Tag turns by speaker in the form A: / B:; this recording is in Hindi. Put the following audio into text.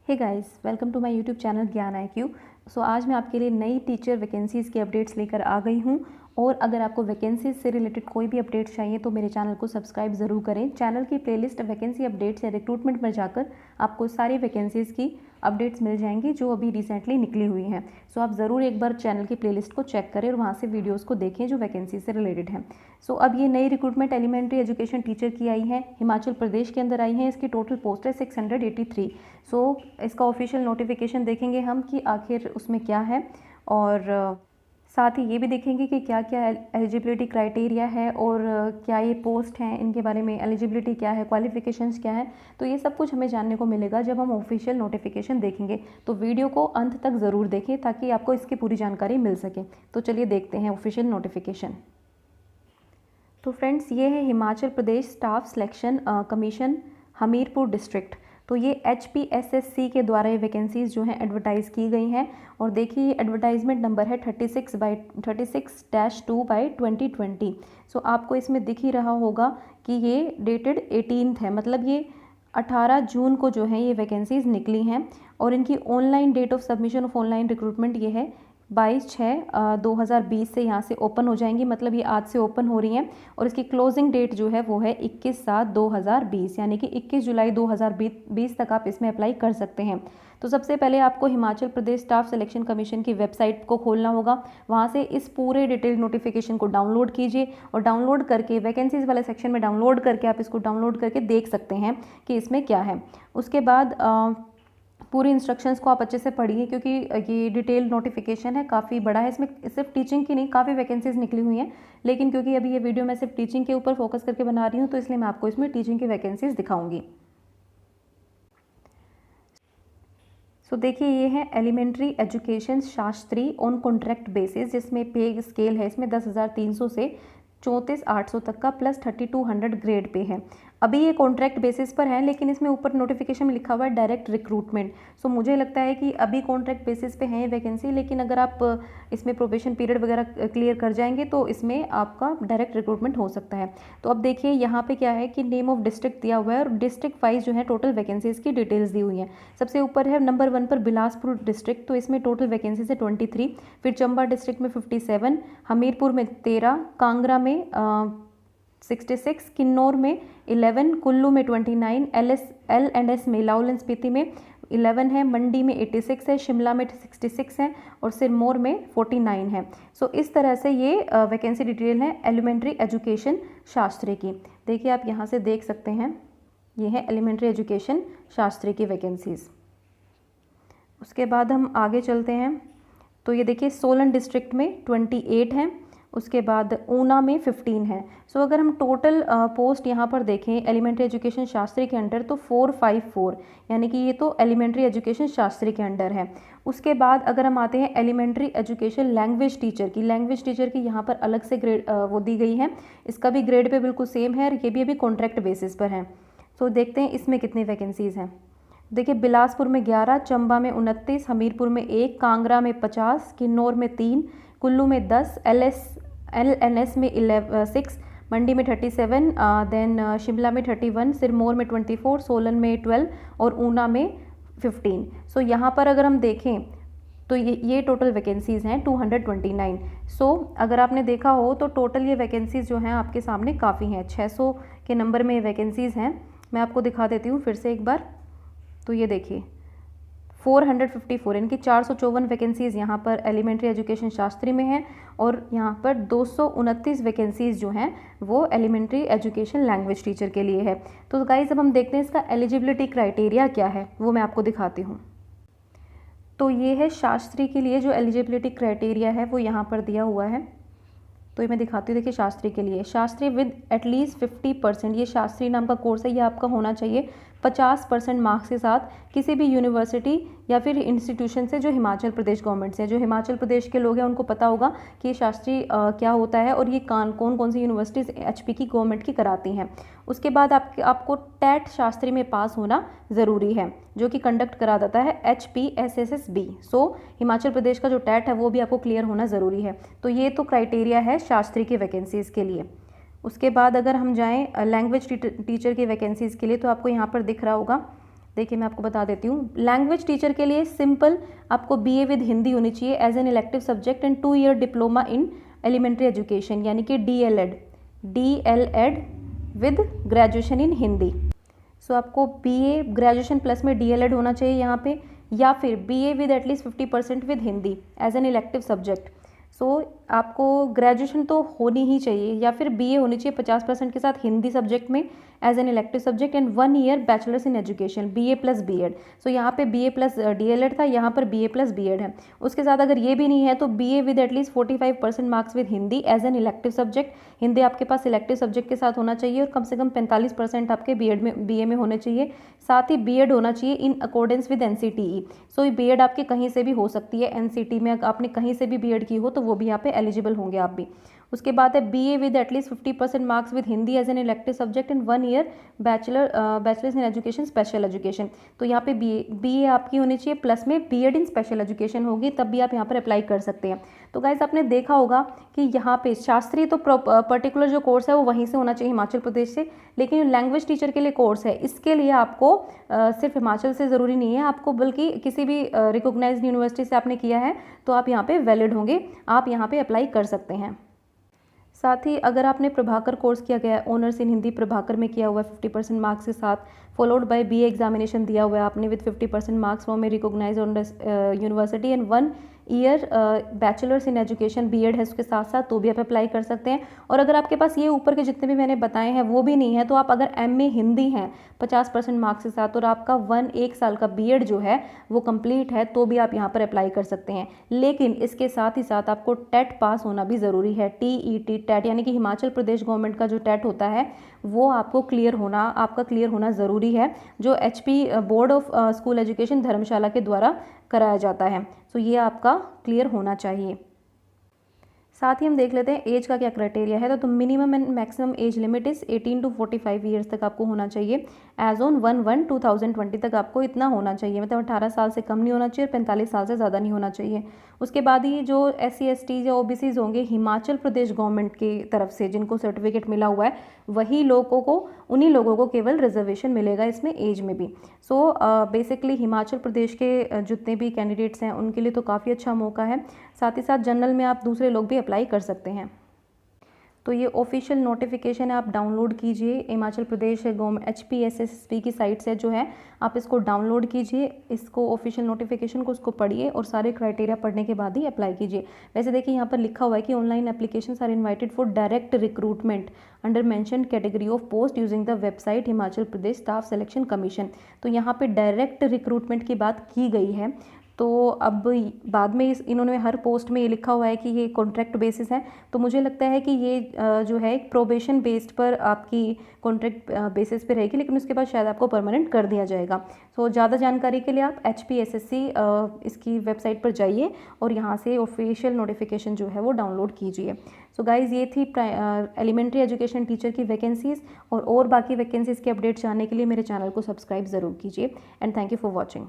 A: Hey guys, welcome to my YouTube channel Gyan IQ। So आज मैं आपके लिए नई टीचर वैकेंसीज़ की अपडेट्स लेकर आ गई हूँ। और अगर आपको वैकेंसीज से रिलेटेड कोई भी अपडेट्स चाहिए तो मेरे चैनल को सब्सक्राइब ज़रूर करें। चैनल की प्लेलिस्ट वैकेंसी अपडेट्स या रिक्रूटमेंट में जाकर आपको सारी वैकेंसीज़ की अपडेट्स मिल जाएंगी जो अभी रिसेंटली निकली हुई हैं। सो आप ज़रूर एक बार चैनल की प्लेलिस्ट को चेक करें और वहाँ से वीडियोस को देखें जो वैकेंसी से रिलेटेड हैं। सो अब ये नई रिक्रूटमेंट एलिमेंट्री एजुकेशन टीचर की आई है, हिमाचल प्रदेश के अंदर आई है। इसकी टोटल पोस्ट है 683। सो इसका ऑफिशियल नोटिफिकेशन देखेंगे हम कि आखिर उसमें क्या है, और साथ ही ये भी देखेंगे कि क्या क्या एलिजिबिलिटी क्राइटेरिया है और क्या ये पोस्ट हैं, इनके बारे में एलिजिबिलिटी क्या है, क्वालिफिकेशंस क्या है। तो ये सब कुछ हमें जानने को मिलेगा जब हम ऑफिशियल नोटिफिकेशन देखेंगे। तो वीडियो को अंत तक ज़रूर देखें ताकि आपको इसकी पूरी जानकारी मिल सके। तो चलिए देखते हैं ऑफिशियल नोटिफिकेशन। तो फ्रेंड्स, ये है Himachal Pradesh staff selection commission Hamirpur district. तो ये HPSSC के द्वारा ये वैकेंसीज़ जो हैं एडवर्टाइज़ की गई हैं। और देखिए एडवर्टाइजमेंट नंबर है 36/2/2020। सो आपको इसमें दिख ही रहा होगा कि ये डेटेड 18 है, मतलब ये 18 जून को जो है ये वैकेंसीज़ निकली हैं। और इनकी online date of submission of online recruitment ये है 22/6/2020 से यहाँ से ओपन हो जाएंगी, मतलब ये आज से ओपन हो रही हैं। और इसकी क्लोजिंग डेट जो है वो है 21/7/2020, यानी कि 21 जुलाई 2020 तक आप इसमें अप्लाई कर सकते हैं। तो सबसे पहले आपको Himachal Pradesh staff selection commission की वेबसाइट को खोलना होगा। वहाँ से इस पूरे डिटेल नोटिफिकेशन को डाउनलोड कीजिए और डाउनलोड करके वैकेंसीज़ वाले सेक्शन में डाउनलोड करके आप इसको डाउनलोड करके देख सकते हैं कि इसमें क्या है। उसके बाद पूरी इंस्ट्रक्शंस को आप अच्छे से पढ़िए, क्योंकि ये डिटेल नोटिफिकेशन है, काफ़ी बड़ा है। इसमें सिर्फ टीचिंग की नहीं, काफ़ी वैकेंसीज निकली हुई हैं, लेकिन क्योंकि अभी ये वीडियो मैं सिर्फ टीचिंग के ऊपर फोकस करके बना रही हूँ तो इसलिए मैं आपको इसमें टीचिंग की वैकेंसीज दिखाऊंगी। सो देखिए, ये है elementary education Shastri on contract basis, जिसमें पे स्केल है इसमें 10,300 से 34,800 तक का प्लस 3,200 ग्रेड पे है। अभी ये कॉन्ट्रैक्ट बेसिस पर है, लेकिन इसमें ऊपर नोटिफिकेशन में लिखा हुआ है डायरेक्ट रिक्रूटमेंट। सो मुझे लगता है कि अभी कॉन्ट्रैक्ट बेसिस पे है ये वैकेंसी, लेकिन अगर आप इसमें प्रोबेशन पीरियड वगैरह क्लियर कर जाएंगे तो इसमें आपका डायरेक्ट रिक्रूटमेंट हो सकता है। तो अब देखिए यहाँ पे क्या है कि नेम ऑफ डिस्ट्रिक्ट दिया हुआ है और डिस्ट्रिक्ट वाइज जो है टोटल वैकेंसीज की डिटेल्स दी हुई हैं। सबसे ऊपर है नंबर 1 पर बिलासपुर डिस्ट्रिक्ट, तो इसमें टोटल वैकेंसीज है 23। फिर चंबा डिस्ट्रिक्ट में 57, हमीरपुर में 13, कांगड़ा में 66, किन्नौर में 11, कुल्लू में 29, LNS में लाहौल एंड स्पीति में 11 है, मंडी में 86 है, शिमला में 66 है और सिरमौर में 49 है। सो इस तरह से ये वैकेंसी डिटेल है एलिमेंट्री एजुकेशन शास्त्री की। देखिए आप यहाँ से देख सकते हैं, ये है एलिमेंट्री एजुकेशन शास्त्री की वैकेंसीज़। उसके बाद हम आगे चलते हैं। तो ये देखिए सोलन डिस्ट्रिक्ट में 28 हैं, उसके बाद ऊना में 15 है। सो अगर हम टोटल पोस्ट यहाँ पर देखें एलिमेंट्री एजुकेशन शास्त्री के अंडर तो 454, यानी कि ये तो एलिमेंट्री एजुकेशन शास्त्री के अंडर है। उसके बाद अगर हम आते हैं एलिमेंट्री एजुकेशन लैंग्वेज टीचर की यहाँ पर अलग से ग्रेड वो दी गई है। इसका भी ग्रेड पे बिल्कुल सेम है और ये भी अभी कॉन्ट्रैक्ट बेसिस पर है। सो देखते हैं इसमें कितनी वैकेंसीज़ हैं। देखिए बिलासपुर में 11, चंबा में 29, हमीरपुर में 1, कांगड़ा में 50, किन्नौर में 3, कुल्लू में 10, LNS में 6, मंडी में 37, देन शिमला में 31, सिरमौर में 24, सोलन में 12 और ऊना में 15। सो यहाँ पर अगर हम देखें तो ये टोटल वैकेंसीज़ हैं 229। सो अगर आपने देखा हो तो टोटल ये वैकेंसीज़ जो हैं आपके सामने काफ़ी हैं, 600 के नंबर में वैकेंसीज़ हैं। मैं आपको दिखा देती हूँ फिर से एक बार। तो ये देखिए 454, इनकी 454 वैकेंसीज़ यहाँ पर एलिमेंट्री एजुकेशन शास्त्री में है और यहाँ पर 229 वैकेंसीज़ जो हैं वो एलिमेंट्री एजुकेशन लैंग्वेज टीचर के लिए है। तो गाइस अब हम देखते हैं इसका एलिजिबिलिटी क्राइटेरिया क्या है, वो मैं आपको दिखाती हूँ। तो ये है शास्त्री के लिए जो एलिजिबिलिटी क्राइटेरिया है वो यहाँ पर दिया हुआ है। तो ये मैं दिखाती हूँ। देखिए शास्त्री के लिए, शास्त्री विद एटलीस्ट 50%, ये शास्त्री नाम का कोर्स है, ये आपका होना चाहिए 50% मार्क्स के साथ किसी भी यूनिवर्सिटी या फिर इंस्टीट्यूशन से जो हिमाचल प्रदेश गवर्नमेंट से है। जो हिमाचल प्रदेश के लोग हैं उनको पता होगा कि ये शास्त्री क्या होता है और ये कौन कौन सी यूनिवर्सिटीज़ HP की गवर्नमेंट की कराती हैं। उसके बाद आपको टैट शास्त्री में पास होना ज़रूरी है, जो कि कंडक्ट करा देता है HPSSSB। सो हिमाचल प्रदेश का जो टैट है वो भी आपको क्लियर होना ज़रूरी है। तो ये तो क्राइटेरिया है शास्त्री की वैकेंसीज़ के लिए। उसके बाद अगर हम जाएं लैंग्वेज टीचर की वैकेंसीज़ के लिए तो आपको यहाँ पर दिख रहा होगा देखिए मैं आपको बता देती हूँ। लैंग्वेज टीचर के लिए सिंपल आपको बीए विद हिंदी होनी चाहिए as an elective subject and 2 year diploma in elementary education, यानी कि DLED with graduation in Hindi. So आपको बीए ग्रेजुएशन प्लस में DLED होना चाहिए यहाँ पे, या फिर BA with at least 50% with Hindi as an elective subject. So आपको ग्रेजुएशन तो होनी ही चाहिए, या फिर बीए होनी चाहिए 50% के साथ हिंदी सब्जेक्ट में as an elective subject and 1 year bachelors in education, BA plus BEd. So यहाँ पे बीए प्लस DLED था, यहाँ पर बीए प्लस बीएड है। उसके साथ अगर ये भी नहीं है तो BA with at least 45% marks with Hindi as an elective subject. Hindi आपके पास इलेक्टिव सब्जेक्ट के साथ होना चाहिए और कम से कम 45% आपके बीए में होने चाहिए। साथ ही बीएड होना चाहिए in accordance with NCTE। So BEd आपके कहीं से भी हो सकती है, NCT में आपने कहीं से भी बीएड की हो तो वो भी यहाँ पे एलिजिबल होंगे आप भी। उसके बाद है BA with at least 50% marks with Hindi as an elective subject and 1 year bachelors in education special education. तो यहाँ पे बीए आपकी होनी चाहिए प्लस में बीएड इन स्पेशल एजुकेशन होगी, तब भी आप यहाँ पर अप्लाई कर सकते हैं। तो गाइज आपने देखा होगा कि यहाँ पे शास्त्रीय तो पर्टिकुलर जो कोर्स है वो वहीं से होना चाहिए हिमाचल प्रदेश से, लेकिन लैंग्वेज टीचर के लिए कोर्स है इसके लिए आपको सिर्फ हिमाचल से ज़रूरी नहीं है, आपको बल्कि किसी भी रिकॉग्नाइज्ड यूनिवर्सिटी से आपने किया है तो आप यहाँ पे वैलिड होंगे, आप यहाँ पे अप्लाई कर सकते हैं। साथ ही अगर आपने प्रभाकर कोर्स किया गया है, ऑनर्स इन हिंदी प्रभाकर में किया हुआ है 50% मार्क्स के साथ, फॉलोड बाय बीए एग्जामिनेशन दिया हुआ है आपने with 50% marks from a recognised university and 1 year bachelors in education BEd है उसके साथ साथ, तो भी आप अप्लाई कर सकते हैं। और अगर आपके पास ये ऊपर के जितने भी मैंने बताए हैं वो भी नहीं है तो आप अगर MA हिंदी हैं 50% मार्क्स के साथ और आपका 1 साल का बीएड जो है वो कंप्लीट है तो भी आप यहाँ पर अप्लाई कर सकते हैं। लेकिन इसके साथ ही साथ आपको टेट पास होना भी ज़रूरी है। TET टेट यानी कि हिमाचल प्रदेश गवर्नमेंट का जो टेट होता है वो आपको आपका क्लियर होना ज़रूरी है, जो HP board of school education Dharamshala के द्वारा कराया जाता है। तो ये आपका क्लियर होना चाहिए। साथ ही हम देख लेते हैं एज का क्या क्राइटेरिया है। तो minimum and maximum age limit is 18 to 45 years तक आपको होना चाहिए। एज ऑन 1/1/2020 तक आपको इतना होना चाहिए, मतलब 18 साल से कम नहीं होना चाहिए और 45 साल से ज़्यादा नहीं होना चाहिए। उसके बाद ही जो SC ST या OBCs होंगे हिमाचल प्रदेश गवर्नमेंट की तरफ से जिनको सर्टिफिकेट मिला हुआ है उन्हीं लोगों को केवल रिजर्वेशन मिलेगा इसमें एज में भी। सो बेसिकली हिमाचल प्रदेश के जितने भी कैंडिडेट्स हैं उनके लिए तो काफ़ी अच्छा मौका है। साथ ही साथ जनरल में आप दूसरे लोग भी अप्लाई कर सकते हैं। तो ये ऑफिशियल नोटिफिकेशन है, आप डाउनलोड कीजिए। हिमाचल प्रदेश गवर्नमेंट HPSSSB की साइट से जो है आप इसको डाउनलोड कीजिए, इसको ऑफिशियल नोटिफिकेशन को उसको पढ़िए और सारे क्राइटेरिया पढ़ने के बाद ही अप्लाई कीजिए। वैसे देखिए यहाँ पर लिखा हुआ है कि online applications are invited for direct recruitment under mentioned category of post using the website Himachal Pradesh staff selection commission. तो यहाँ पे डायरेक्ट रिक्रूटमेंट की बात की गई है। तो अब बाद में इन्होंने हर पोस्ट में ये लिखा हुआ है कि ये कॉन्ट्रैक्ट बेसिस है, तो मुझे लगता है कि ये जो है एक प्रोबेशन बेस्ड पर आपकी कॉन्ट्रैक्ट बेसिस पे रहेगी, लेकिन उसके बाद शायद आपको परमानेंट कर दिया जाएगा। तो ज़्यादा जानकारी के लिए आप HPSSC इसकी वेबसाइट पर जाइए और यहाँ से ऑफिशियल नोटिफिकेशन जो है वो डाउनलोड कीजिए। सो गाइज़ ये थी एलिमेंट्री एजुकेशन टीचर की वैकेंसीज़, और बाकी वैकेंसीज़ के अपडेट्स जानने के लिए मेरे चैनल को सब्सक्राइब ज़रूर कीजिए। And thank you for watching.